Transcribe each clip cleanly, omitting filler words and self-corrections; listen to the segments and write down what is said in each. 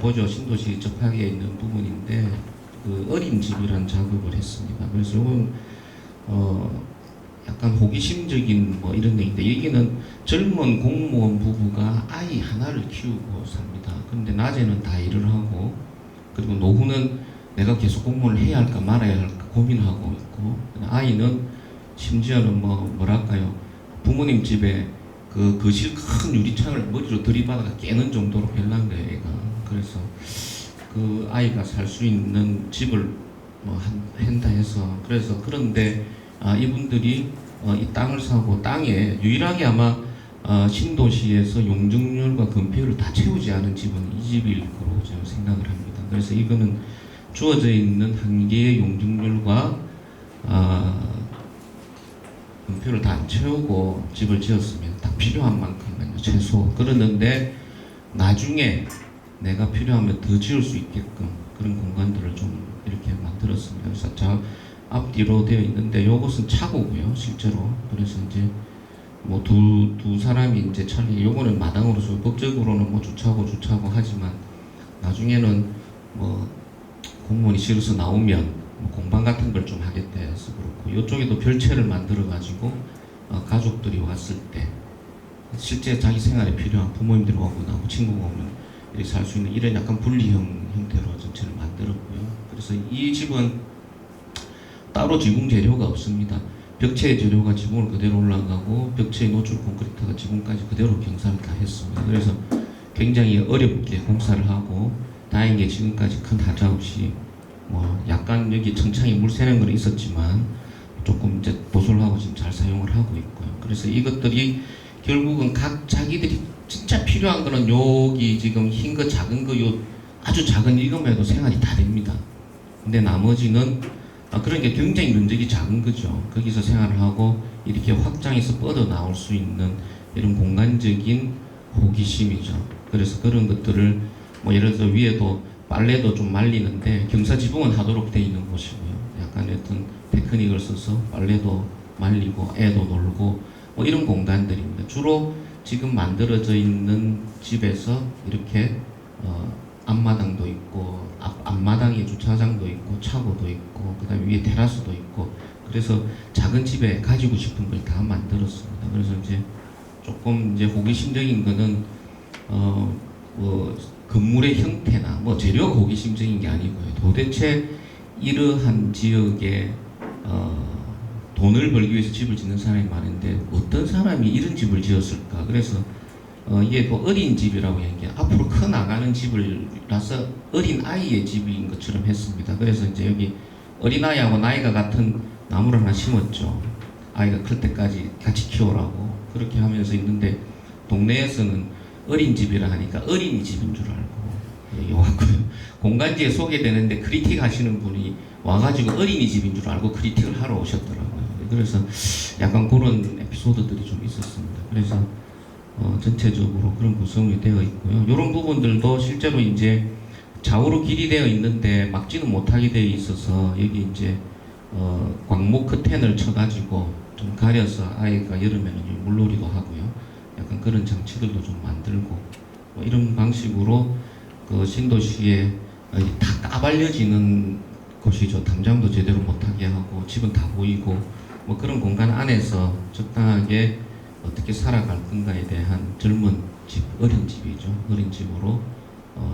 보죠. 신도시 접하기에 있는 부분인데 그 어린 집이라는 작업을 했습니다. 그래서 이건 약간 호기심적인 뭐 이런 얘기인데, 여기는 젊은 공무원 부부가 아이 하나를 키우고 삽니다. 그런데 낮에는 다 일을 하고, 그리고 노후는 내가 계속 공무원을 해야 할까 말아야 할까 고민하고 있고, 아이는 심지어는 뭐랄까요, 부모님 집에 그 거실 큰 유리창을 머리로 들이받아가 깨는 정도로 별난거예요, 애가. 그래서 그 아이가 살 수 있는 집을 한다 해서, 그래서 그런데 이분들이 이 땅을 사고, 땅에 유일하게 아마 신도시에서 용적률과 건폐율을 다 채우지 않은 집은 이 집일 거로 저는 생각을 합니다. 그래서 이거는 주어져 있는 한 개의 용적률과 건폐율을 다 안 채우고 집을 지었으면 딱 필요한 만큼만요, 최소. 그러는데 나중에 내가 필요하면 더 지을 수 있게끔 그런 공간들을 좀 이렇게 만들었습니다. 그래서 앞뒤로 되어 있는데, 요것은 차고고요, 실제로. 그래서 이제 뭐 두 사람이 이제 요거는 마당으로서 법적으로는 뭐 주차하고 하지만, 나중에는 뭐 공무원이 실어서 나오면 뭐 공방 같은 걸 좀 하겠다 해서 그렇고, 이쪽에도 별채를 만들어 가지고 가족들이 왔을 때 실제 자기 생활에 필요한 부모님들이 오거나 뭐 친구가 오면 이렇게 살 수 있는 이런 약간 분리형 형태로 전체를 만들었고요. 그래서 이 집은 따로 지붕 재료가 없습니다. 벽체 재료가 지붕을 그대로 올라가고, 벽체에 노출 콘크리트가 지붕까지 그대로 경사를 다 했습니다. 그래서 굉장히 어렵게 공사를 하고, 다행히 지금까지 큰 하자 없이 뭐 약간 여기 천창에 물 새는 건 있었지만 조금 이제 보수를 하고 지금 잘 사용을 하고 있고요. 그래서 이것들이 결국은 각 자기들이 진짜 필요한 거는 여기 지금 흰 거 작은 거 요 아주 작은 이것만 해도 생활이 다 됩니다. 근데 나머지는 그런 게 굉장히 면적이 작은 거죠. 거기서 생활을 하고 이렇게 확장해서 뻗어 나올 수 있는 이런 공간적인 호기심이죠. 그래서 그런 것들을 뭐 예를 들어 위에도 빨래도 좀 말리는데 경사지붕은 하도록 되어 있는 곳이고요. 약간 어떤 테크닉을 써서 빨래도 말리고 애도 놀고 뭐 이런 공간들입니다. 주로 지금 만들어져 있는 집에서 이렇게 앞마당도 있고, 앞마당에 주차장도 있고, 차고도 있고, 그 다음에 위에 테라스도 있고, 그래서 작은 집에 가지고 싶은 걸 다 만들었습니다. 그래서 이제 조금 이제 호기심적인 거는 뭐 건물의 형태나 뭐 재료가 호기심적인 게 아니고요. 도대체 이러한 지역에 돈을 벌기 위해서 집을 짓는 사람이 많은데 어떤 사람이 이런 집을 지었을까? 그래서 이게 또 어린 집이라고 얘기해. 앞으로 커 나가는 집을라서 어린 아이의 집인 것처럼 했습니다. 그래서 이제 여기 어린 아이하고 나이가 같은 나무를 하나 심었죠. 아이가 클 때까지 같이 키우라고. 그렇게 하면서 있는데, 동네에서는 어린 집이라 하니까 어린이 집인 줄 알고 와고요. 공간지에 소개되는데 크리틱 하시는 분이 와가지고 어린이 집인 줄 알고 크리틱을 하러 오셨더라고요. 그래서 약간 그런 에피소드들이 좀 있었습니다. 그래서 전체적으로 그런 구성이 되어 있고요. 이런 부분들도 실제로 이제 좌우로 길이 되어 있는데 막지는 못하게 되어 있어서, 여기 이제 광목 커튼을 쳐가지고 좀 가려서 아이가 여름에는 물놀이도 하고요. 약간 그런 장치들도 좀 만들고 뭐 이런 방식으로 그 신도시에 다 까발려지는 곳이죠. 담장도 제대로 못하게 하고 집은 다 보이고 뭐 그런 공간 안에서 적당하게 어떻게 살아갈 건가에 대한 젊은 집, 어린 집이죠. 어린 집으로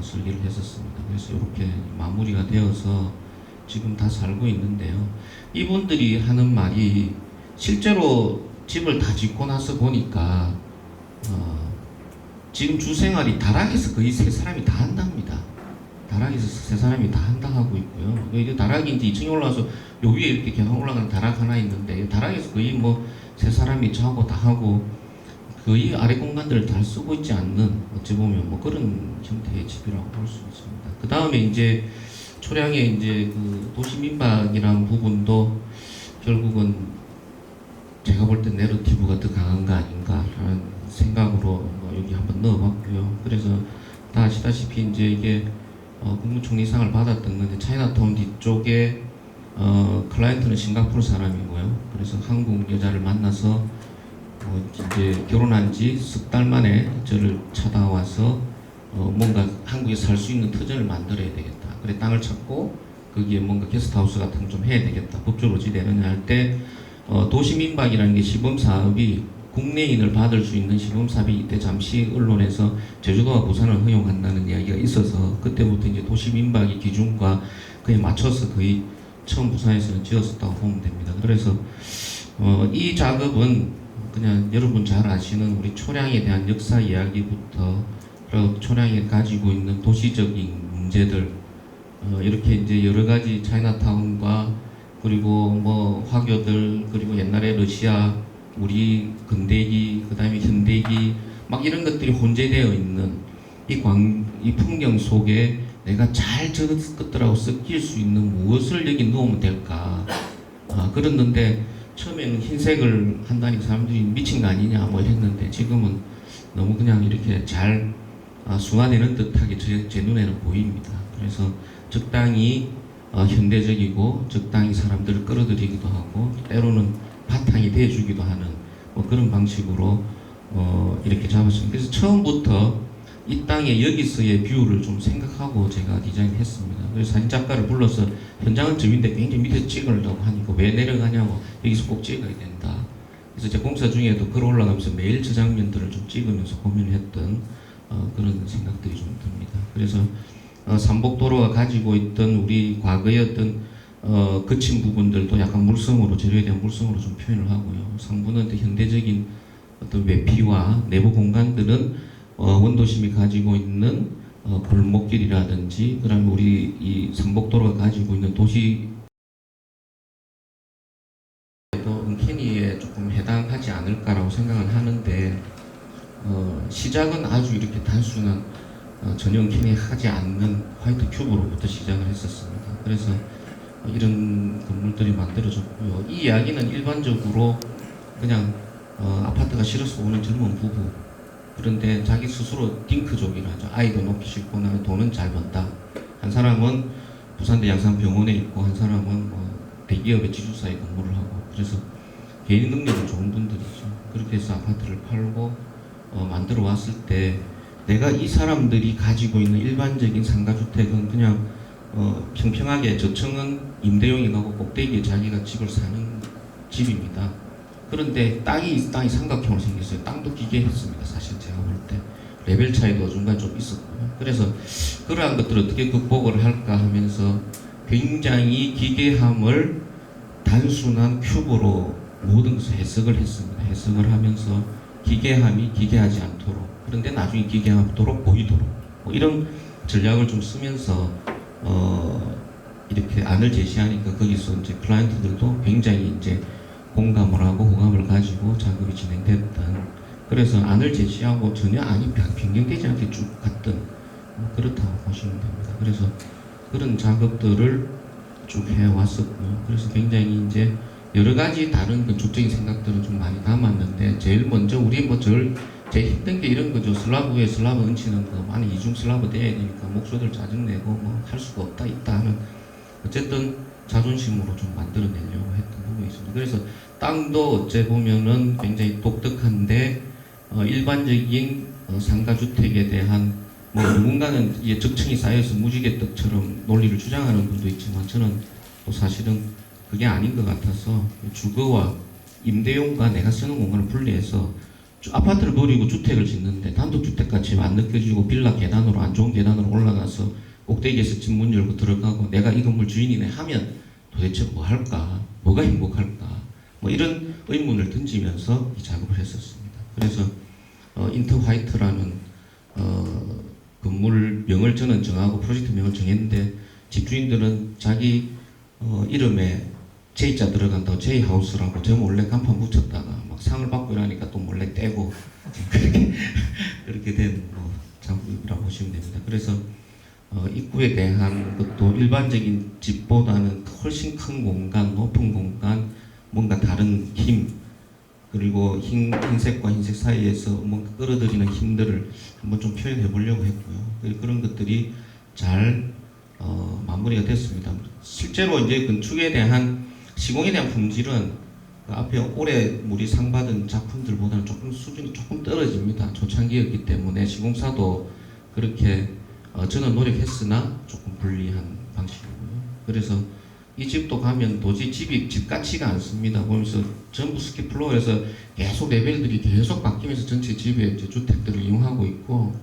설계를 했었습니다. 그래서 이렇게 마무리가 되어서 지금 다 살고 있는데요. 이분들이 하는 말이, 실제로 집을 다 짓고 나서 보니까 지금 주생활이 다락에서 거의 세 사람이 다 한답니다. 다락에서 세 사람이 다 한다 하고 있고요. 이게 다락이 이제 2층에 올라와서 요 위에 이렇게 계속 올라가는 다락 하나 있는데, 다락에서 거의 뭐 세 사람이 자고 다 하고 거의 아래 공간들을 다 쓰고 있지 않는, 어찌 보면 뭐 그런 형태의 집이라고 볼 수 있습니다. 그 다음에 이제 초량의 이제 그 도시 민박이라는 부분도 결국은 제가 볼 때 내러티브가 더 강한 거 아닌가라는 생각으로 여기 한번 넣어봤고요. 그래서 다 아시다시피 이제 이게 국무총리상을 받았던 건데, 차이나타운 뒤쪽에 클라이언트는 싱가포르 사람이고요. 그래서 한국 여자를 만나서 이제 결혼한 지 석 달 만에 저를 찾아와서 뭔가 한국에서 살 수 있는 터전을 만들어야 되겠다. 그래 땅을 찾고 거기에 뭔가 게스트하우스 같은 거 좀 해야 되겠다. 법적으로 어찌 되느냐 할 때 도시민박이라는 게 시범사업이 국내인을 받을 수 있는 시범사업이 이때 잠시 언론에서 제주도와 부산을 허용한다는 이야기가 있어서 그때부터 이제 도시민박의 기준과 그에 맞춰서 거의 처음 부산에서는 지었었다고 보면 됩니다. 그래서 이 작업은 그냥 여러분 잘 아시는 우리 초량에 대한 역사 이야기부터 그리고 초량이 가지고 있는 도시적인 문제들 이렇게 이제 여러 가지 차이나타운과 그리고 뭐 화교들 그리고 옛날에 러시아 우리 근대기 그다음에 현대기 막 이런 것들이 혼재되어 있는 이 풍경 속에 내가 잘 저것들하고 섞일 수 있는 무엇을 여기 넣으면 될까 그랬는데 처음에는 흰색을 한다니 사람들이 미친 거 아니냐 뭐 했는데 지금은 너무 그냥 이렇게 잘 순화되는 듯하게 제 눈에는 보입니다. 그래서 적당히 현대적이고 적당히 사람들을 끌어들이기도 하고 때로는 바탕이 돼주기도 하는 뭐 그런 방식으로 이렇게 잡았습니다. 그래서 처음부터 이 땅에 여기서의 뷰를 좀 생각하고 제가 디자인했습니다. 그래서 사진작가를 불러서 현장은 저인데 굉장히 밑에서 찍으려고 하니까 왜 내려가냐고 여기서 꼭 찍어야 된다. 그래서 제 공사 중에도 걸 올라가면서 매일 저 장면들을 좀 찍으면서 고민을 했던 그런 생각들이 좀 듭니다. 그래서 삼복도로가 가지고 있던 우리 과거의 어떤 거친 부분들도 약간 물성으로 재료에 대한 물성으로 좀 표현을 하고요. 상부는 현대적인 어떤 외피와 내부 공간들은 원도심이 가지고 있는 골목길이라든지 그다음에 우리 이 삼복도로가 가지고 있는 도시 또 은케니에 조금 해당하지 않을까라고 생각을 하는데 시작은 아주 이렇게 단순한 전혀 은케니 하지 않는 화이트 큐브로부터 시작을 했었습니다. 그래서 이런 건물들이 만들어졌고요. 이 이야기는 일반적으로 그냥 아파트가 싫어서 오는 젊은 부부 그런데 자기 스스로 딩크족이라 하죠. 아이도 높이 싣고 나면 돈은 잘 번다. 한 사람은 부산대 양산병원에 있고 한 사람은 대기업의 지주사에 근무를 하고 그래서 개인 능력이 좋은 분들이죠. 그렇게 해서 아파트를 팔고 만들어 왔을 때 내가 이 사람들이 가지고 있는 일반적인 상가주택은 그냥 평평하게 저층은 임대용이 가고 꼭대기에 자기가 집을 사는 집입니다. 그런데 땅이 삼각형으로 생겼어요. 땅도 기괴했습니다. 사실 제가 볼 때 레벨 차이도 중간에 좀 있었고요. 그래서 그러한 것들을 어떻게 극복을 할까 하면서 굉장히 기괴함을 단순한 큐브로 모든 것을 해석을 했습니다. 해석을 하면서 기괴함이 기괴하지 않도록 그런데 나중에 기괴하도록 보이도록 뭐 이런 전략을 좀 쓰면서 이렇게 안을 제시하니까 거기서 이제 클라이언트들도 굉장히 이제 공감을 하고 호감을 가지고 작업이 진행됐던 그래서 안을 제시하고 전혀 안이 변경되지 않게 쭉 갔던 그렇다고 보시면 됩니다. 그래서 그런 작업들을 쭉 해왔었고요. 그래서 굉장히 이제 여러 가지 다른 건축적인 생각들은 좀 많이 담았는데 제일 먼저 우리 제일 힘든 게 이런 거죠. 슬라브에 슬라브 얹히는 거 많이 이중 슬라브 돼야 되니까 목소리를 짜증내고 뭐 할 수가 없다 있다 하는 어쨌든 자존심으로 좀 만들어내려고 했던 부분이 있습니다. 그래서 땅도 어째 보면은 굉장히 독특한데 일반적인 상가주택에 대한 뭐 누군가는 이게 적층이 쌓여서 무지개떡처럼 논리를 주장하는 분도 있지만 저는 또 사실은 그게 아닌 것 같아서 주거와 임대용과 내가 쓰는 공간을 분리해서 아파트를 버리고 주택을 짓는데 단독주택같이 안 느껴지고 빌라 계단으로 안 좋은 계단으로 올라가서 꼭대기에서 집 문 열고 들어가고 내가 이 건물 주인이네 하면 도대체 뭐 할까? 뭐가 행복할까? 뭐 이런 의문을 던지면서 이 작업을 했었습니다. 그래서 인터 화이트라는 건물 명을 저는 정하고 프로젝트 명을 정했는데 집주인들은 자기 이름에 J자 들어간다고 J하우스라고 저 몰래 간판 붙였다가 막 상을 받고 이러니까 또 몰래 떼고 그렇게 된 작업이라고 보시면 됩니다. 그래서 입구에 대한 것도 일반적인 집보다는 훨씬 큰 공간, 높은 공간, 뭔가 다른 힘 그리고 흰색과 흰색 사이에서 뭔가 끌어들이는 힘들을 한번 좀 표현해 보려고 했고요. 그런 것들이 잘 마무리가 됐습니다. 실제로 이제 건축에 대한 시공에 대한 품질은 그 앞에 올해 우리 상 받은 작품들보다는 조금 수준이 조금 떨어집니다. 초창기였기 때문에 시공사도 그렇게 저는 노력했으나 조금 불리한 방식이고요. 그래서 이 집도 가면 도저히 집이 집같지가 않습니다. 보면서 전부 스키플로어에서 계속 레벨들이 계속 바뀌면서 전체 집에 이제 주택들을 이용하고 있고,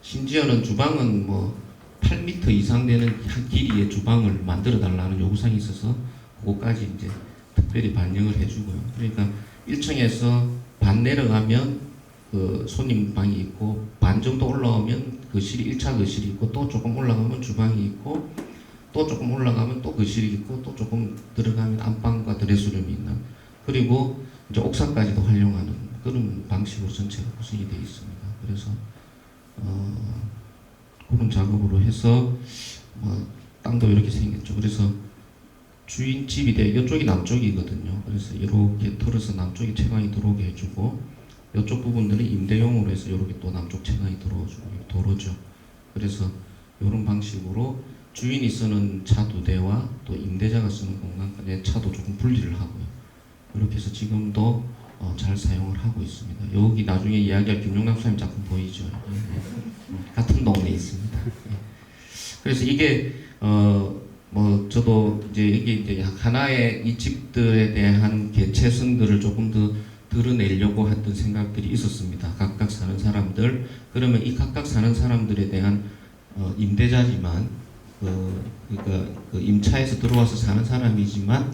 심지어는 주방은 뭐 8m 이상 되는 한 길이의 주방을 만들어 달라는 요구사항이 있어서 그거까지 이제 특별히 반영을 해주고요. 그러니까 1층에서 반 내려가면 그 손님 방이 있고, 반 정도 올라오면 거실이 1차 거실이 있고, 또 조금 올라가면 주방이 있고, 또 조금 올라가면 또 거실이 있고, 또 조금 들어가면 안방과 드레스룸이 있는, 그리고 이제 옥상까지도 활용하는 그런 방식으로 전체가 구성이 되어 있습니다. 그래서 그런 작업으로 해서 땅도 이렇게 생겼죠. 그래서 주인 집인데 이쪽이 남쪽이거든요. 그래서 이렇게 털어서 남쪽에 채광이 들어오게 해주고, 이쪽 부분들은 임대용으로 해서 이렇게 또 남쪽 채광이 들어오죠. 도로죠. 그래서 이런 방식으로 주인이 쓰는 차 2대와 또 임대자가 쓰는 공간까지 차도 조금 분리를 하고요. 이렇게 해서 지금도 잘 사용을 하고 있습니다. 여기 나중에 이야기할 김용남 선생님 작품 보이죠? 같은 동네에 있습니다. 그래서 이게 저도 이제 이게 이제 하나의 이 집들에 대한 개체성들을 조금 더 드러내려고 했던 생각들이 있었습니다. 각각 사는 사람들, 그러면 이 각각 사는 사람들에 대한 임대자지만 그 임차에서 들어와서 사는 사람이지만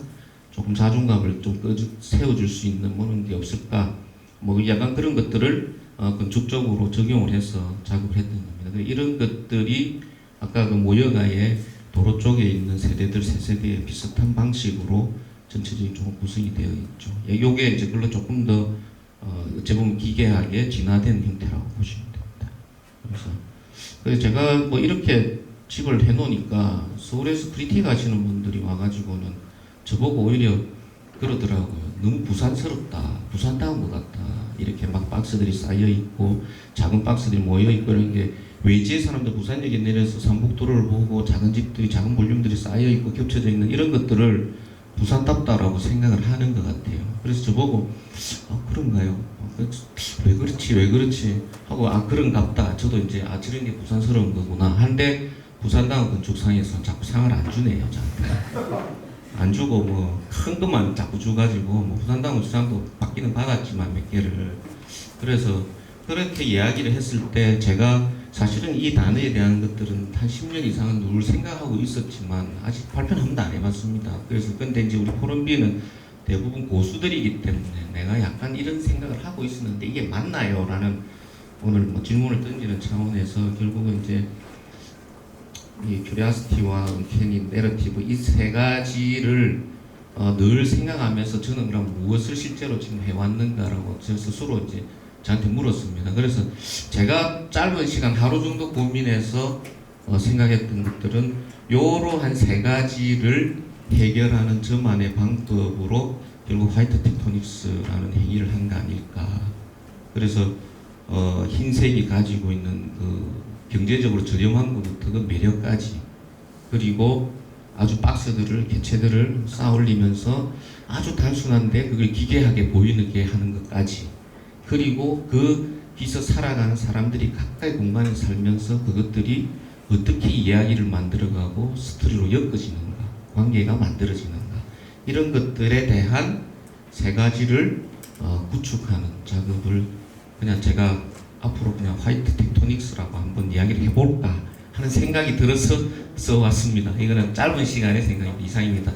조금 자존감을 좀 세워줄 수 있는 뭐는 게 없을까, 뭐 약간 그런 것들을 건축적으로 적용을 해서 작업을 했던 겁니다. 이런 것들이 아까 그 모여가의 도로 쪽에 있는 세대들 세 세대에 비슷한 방식으로 전체적인 좀 구성이 되어 있죠. 요게 이제 그걸로 조금 더 어찌 보면 기괴하게 진화된 형태라고 보시면 됩니다. 그래서 제가 뭐 이렇게 집을 해놓으니까 서울에서 프리티 가시는 분들이 와가지고는 저보고 오히려 그러더라고요. 너무 부산스럽다. 부산다운 것 같다. 이렇게 막 박스들이 쌓여 있고 작은 박스들이 모여 있고 이런 게, 외지의 사람들 부산역에 내려서 삼복도로를 보고 작은 집들이, 작은 볼륨들이 쌓여 있고 겹쳐져 있는 이런 것들을 부산답다라고 생각을 하는 것 같아요. 그래서 저보고 그런가요? 왜 그렇지 하고 그런갑다. 저도 이제 저런 게 부산스러운 거구나 한데, 부산다운 건축상에서 자꾸 상을 안 주네요. 저한테 안 주고 뭐 큰 것만 자꾸 줘가지고, 뭐 부산다운 건축상도 받기는 받았지만 몇 개를. 그래서 그렇게 이야기를 했을 때 제가 사실은 이 단어에 대한 것들은 한 10년 이상은 늘 생각하고 있었지만 아직 발표는 한 번도 안 해봤습니다. 그래서 근데 이제 우리 포럼비는 대부분 고수들이기 때문에 내가 약간 이런 생각을 하고 있었는데 이게 맞나요? 라는 오늘 뭐 질문을 던지는 차원에서 결국은 이제 이 큐리아시티와 언캐니, 내러티브 이 세 가지를 늘 생각하면서 저는 그럼 무엇을 실제로 지금 해왔는가라고 저 스스로 이제 저한테 물었습니다. 그래서 제가 짧은 시간 하루 정도 고민해서 생각했던 것들은 요러한 세 가지를 해결하는 저만의 방법으로 결국 화이트 텍토닉스라는 행위를 한 거 아닐까. 그래서 흰색이 가지고 있는 그 경제적으로 저렴한 것부터 그 매력까지, 그리고 아주 박스들을, 개체들을 쌓아 올리면서 아주 단순한데 그걸 기괴하게 보이게 하는 것까지, 그리고 거기서 살아가는 사람들이 각각의 공간에 살면서 그것들이 어떻게 이야기를 만들어가고 스토리로 엮어지는가, 관계가 만들어지는가, 이런 것들에 대한 세 가지를 구축하는 작업을 그냥 제가 앞으로 그냥 화이트 텍토닉스라고 한번 이야기를 해볼까 하는 생각이 들어서 써왔습니다. 이거는 짧은 시간의 생각입니다. 이상입니다.